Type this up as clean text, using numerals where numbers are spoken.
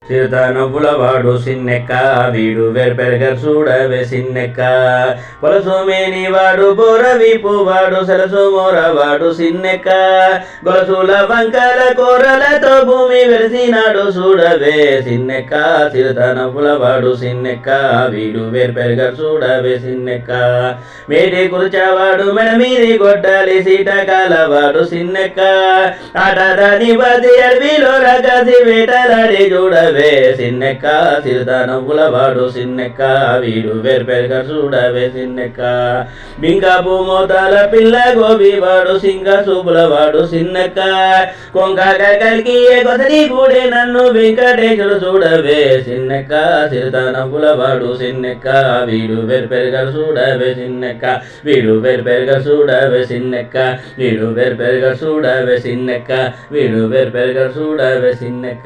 చిరుతనవ్వులవాడు సిన్నెక్క వీడు వెర్పెరగర్ చూడవే సిన్నెక్క పొలసోమేని వాడు బోరవీపు వాడు సరసు మోరవాడు సిన్నెక్క గొలసుల వంకల కూరలతో భూమి వెలిసినాడు చూడవే సిన్నెక్క చిరుతనవ్వులవాడు సిన్నెక్క వీడు వెర్పెరగర్ చూడవే సిన్నెక్క మేటి కుర్చవాడు మెడ మీది గొడ్డలి సీటకాలవాడు సిన్నెక్క ఆటదాని బది అడవిలో రగసి వేటలాడి చూడవే సిన్నెక్క చిరుతనవ్వులవాడు సిన్నెక్క వీడు వెర్పెరగ చూడవే సిన్నెక్క బింకాపు మోతాల పిల్ల గోబి వాడు సింగ సూపులవాడు సిన్నెక్క కొంకాక కలికి కొసరి కూడే నన్ను వెంకటేశ్వరు చూడవే సిన్నెక్క చిరుతనవ్వులవాడు సిన్నెక్క వీడు వెర్పెరగ చూడవే సిన్నెక్క వీడు వెర్పెరగ చూడవే సిన్నెక్క వీడు వెర్పెరగ చూడవే సిన్నెక్క వీడు వెర్పెరగ చూడవే సిన్నెక్క